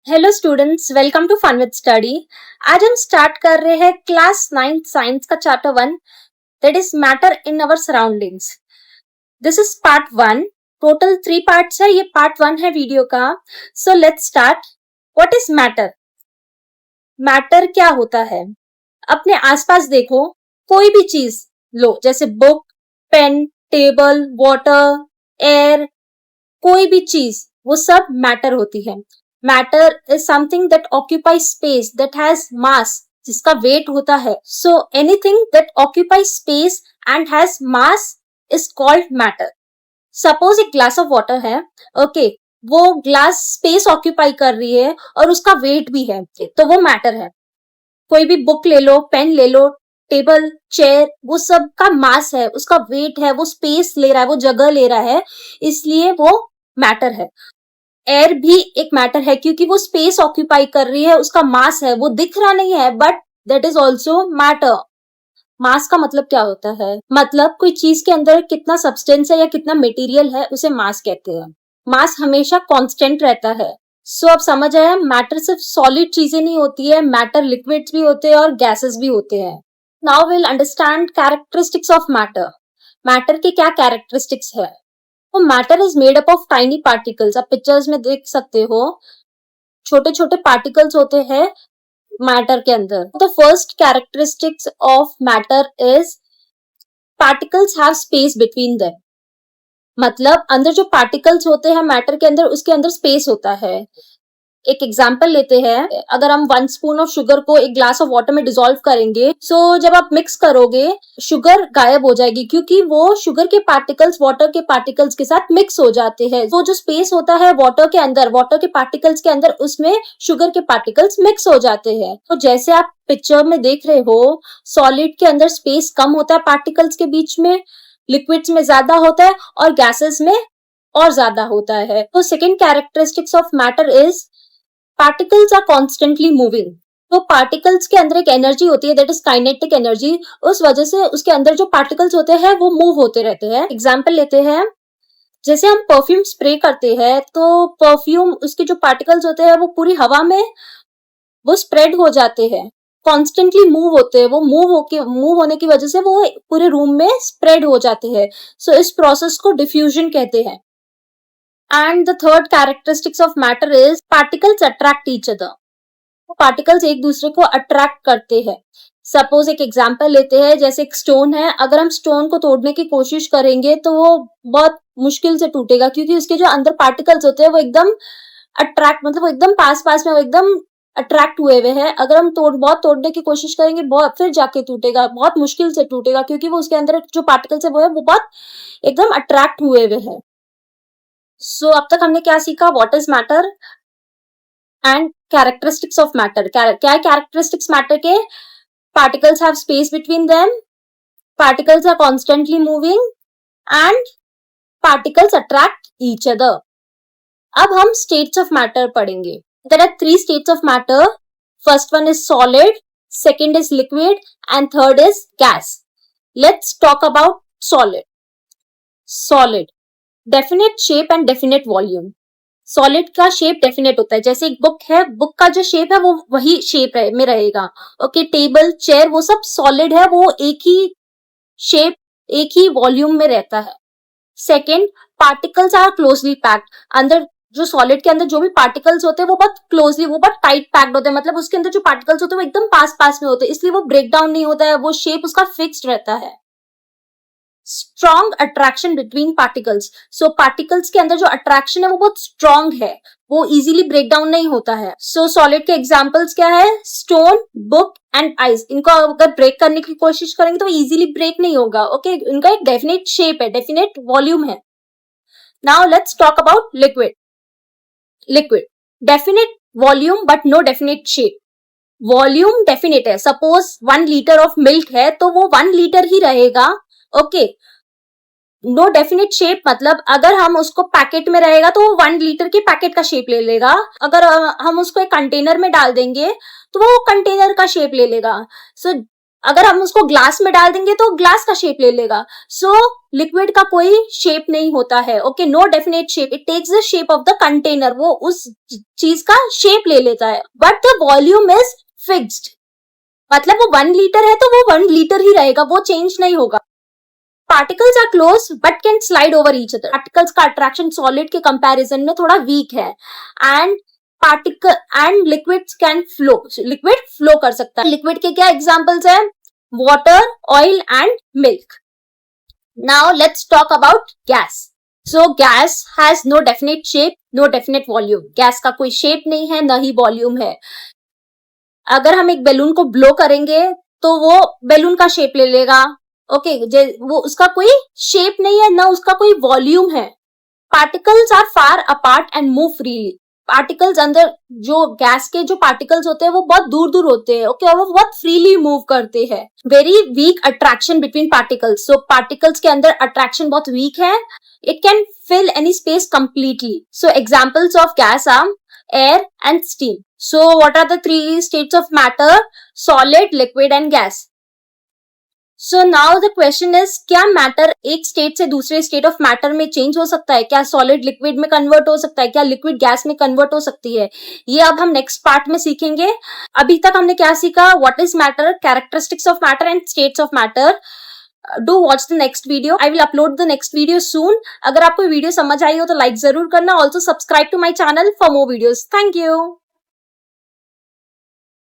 Hello students, welcome to fun with study. आज हम start कर रहे हैं क्लास 9 साइंस का chapter 1, that is matter in our surroundings. This is part 1। Total 3 parts है, ये पार्ट 1 है वीडियो का। So let's start. What is matter? Matter क्या होता है? अपने आसपास देखो, कोई भी चीज लो, जैसे book, pen, table, water, air, कोई भी चीज, वो सब मैटर होती है। Matter is something that occupy space, that has mass, जिसका वेट होता है। So anything that occupy space and has mass is called matter. Suppose एक ग्लास ऑफ वाटर है, ओके, वो ग्लास स्पेस ऑक्यूपाई कर रही है और उसका वेट भी है, तो वो मैटर है। कोई भी बुक ले लो, पेन ले लो, टेबल, चेयर, वो सब का मास है, उसका वेट है, वो स्पेस ले रहा है, वो जगह ले रहा है, इसलिए वो मैटर है। एयर भी एक मैटर है क्योंकि वो स्पेस ऑक्यूपाई कर रही है, उसका मास है, वो दिख रहा नहीं है, but that is also matter. Mass का मतलब क्या होता है? मतलब कोई चीज के अंदर कितना सब्सटेंस है या कितना मटेरियल है, उसे मास कहते हैं। मास हमेशा कांस्टेंट रहता है। सो अब समझ आया, मैटर सिर्फ सॉलिड चीजें नहीं होती है, मैटर लिक्विड्स भी होते हैं और गैसेस भी होते हैं। Now will understand characteristics of matter. Matter के क्या कैरेक्टरिस्टिक्स है? तो matter is made up of tiny particles. आप पिक्चर्स में देख सकते हो, छोटे छोटे पार्टिकल्स होते हैं मैटर के अंदर। The first characteristics of matter is particles have space between them. मतलब अंदर जो पार्टिकल्स होते हैं मैटर के अंदर, उसके अंदर स्पेस होता है। एक एग्जाम्पल लेते हैं, अगर हम 1 स्पून ऑफ शुगर को एक ग्लास ऑफ वाटर में डिसॉल्व करेंगे, सो जब आप मिक्स करोगे, शुगर गायब हो जाएगी क्योंकि वो शुगर के पार्टिकल्स वाटर के पार्टिकल्स के साथ मिक्स हो जाते हैं। वो जो स्पेस होता है वाटर के अंदर, वाटर के पार्टिकल्स के अंदर, उसमें शुगर के पार्टिकल्स मिक्स हो जाते हैं। तो जैसे आप पिक्चर में देख रहे हो, सॉलिड के अंदर स्पेस कम होता है पार्टिकल्स के बीच में, लिक्विड्स में ज्यादा होता है और गैसेस में और ज्यादा होता है। तो second characteristics of matter is particles are constantly moving. तो पार्टिकल्स के अंदर एक एनर्जी होती है, दैट इज काइनेटिक एनर्जी। उस वजह से उसके अंदर जो पार्टिकल्स होते हैं वो मूव होते रहते हैं। एग्जाम्पल लेते हैं, जैसे हम परफ्यूम स्प्रे करते हैं, तो परफ्यूम, उसके जो पार्टिकल्स होते हैं वो पूरी हवा में वो स्प्रेड हो जाते हैं, कॉन्स्टेंटली मूव होते हैं। वो मूव होने की वजह से वो पूरे रूम में स्प्रेड हो जाते हैं। सो इस प्रोसेस को डिफ्यूजन कहते हैं। And the third characteristics of matter is particles attract each other. Particles एक दूसरे को अट्रैक्ट करते हैं। सपोज एक एग्जांपल लेते हैं, जैसे एक स्टोन है, अगर हम स्टोन को तोड़ने की कोशिश करेंगे तो वो बहुत मुश्किल से टूटेगा क्योंकि उसके जो अंदर पार्टिकल्स होते हैं वो एकदम अट्रैक्ट, मतलब वो एकदम पास पास में, वो एकदम अट्रैक्ट हुए हुए हैं। अगर हम बहुत तोड़ने की कोशिश करेंगे, बहुत फिर जाके टूटेगा, बहुत मुश्किल से टूटेगा क्योंकि वो उसके अंदर जो पार्टिकल्स है वो बहुत एकदम अट्रैक्ट हुए हुए हैं। सो अब तक हमने क्या सीखा? What is matter and characteristics of matter. क्या कैरेक्टरिस्टिक्स मैटर के? Particles have space between them, particles are constantly moving and particles attract each other. अब हम स्टेट्स ऑफ मैटर पढ़ेंगे। There are 3 states of matter. First one is solid, second is liquid and third is gas. Let's talk about solid. Solid, definite shape and definite volume. Solid का shape definite होता है, जैसे एक book है, book का जो shape है वो वही शेप में रहेगा। ओके, टेबल, चेयर, वो सब सॉलिड है, वो एक ही शेप, एक ही वॉल्यूम में रहता है। Second, particles are closely packed. अंदर जो सॉलिड के अंदर जो भी पार्टिकल्स होते हैं वो बहुत क्लोजली, वो बहुत टाइट पैक्ड होते हैं, मतलब उसके अंदर जो पार्टिकल्स होते हैं वो एकदम पास पास में होते हैं, इसलिए वो ब्रेक डाउन नहीं होता है, वो शेप उसका फिक्स्ड रहता है। Strong attraction between particles. So particles के अंदर जो अट्रैक्शन है वो बहुत स्ट्रॉन्ग है, वो इजीली ब्रेक डाउन नहीं होता है। सो सॉलिड के एग्जांपल्स क्या है? Stone, book and ice. इनको अगर ब्रेक करने की कोशिश करेंगे तो इजीली ब्रेक नहीं होगा। ओके, इनका एक डेफिनेट शेप है, डेफिनेट वॉल्यूम है। Now let's talk about liquid. Liquid, definite volume but no definite shape. Volume definite है, सपोज 1 लीटर ऑफ मिल्क है तो वो 1 लीटर ही रहेगा। ओके, नो डेफिनेट शेप मतलब अगर हम उसको पैकेट में रहेगा तो वो 1 लीटर के पैकेट का शेप ले लेगा। अगर हम उसको एक कंटेनर में डाल देंगे तो वो कंटेनर का शेप ले लेगा। सो अगर हम उसको ग्लास में डाल देंगे तो ग्लास का शेप ले लेगा. सो लिक्विड का कोई शेप नहीं होता है. Okay, no definite shape, it takes the shape of the container. वो उस चीज का शेप ले लेता है. But the volume is fixed. मतलब वो 1 लीटर है तो वो 1 लीटर ही रहेगा, वो चेंज नहीं होगा. Particles are close but can slide over each other. Particles का अट्रैक्शन सॉलिड के कंपैरिजन में थोड़ा वीक है. And particle and liquids can flow. Liquid flow कर सकता है. लिक्विड के क्या एग्जांपल्स है? Water, oil and milk. Now let's talk about gas. So gas has no definite shape, no definite volume. Gas का कोई शेप नहीं है, न ही वॉल्यूम है. अगर हम एक बैलून को ब्लो करेंगे तो वो बैलून का शेप ले लेगा. ओके, वो उसका कोई शेप नहीं है, ना उसका कोई वॉल्यूम है. Particles are far apart and move freely. Particles अंदर जो गैस के जो पार्टिकल्स होते हैं वो बहुत दूर दूर होते हैं. ओके, और वो बहुत फ्रीली मूव करते हैं. Very weak attraction between particles. So particles के अंदर अट्रैक्शन बहुत वीक है. It can fill any space completely. So examples of gas are air and steam. So what are the 3 states of matter? Solid, liquid and gas. So now the question is, क्या matter एक state से दूसरे state of matter में change हो सकता है? क्या solid liquid में कन्वर्ट हो सकता है? क्या लिक्विड गैस में कन्वर्ट हो सकती है? ये अब हम नेक्स्ट पार्ट में सीखेंगे. अभी तक हमने क्या सीखा? What is matter, characteristics of matter and states of matter. Do watch the next video. I will upload the next video soon. अगर आपको वीडियो समझ आई हो तो लाइक जरूर करना. Also subscribe to my channel for more videos. Thank you.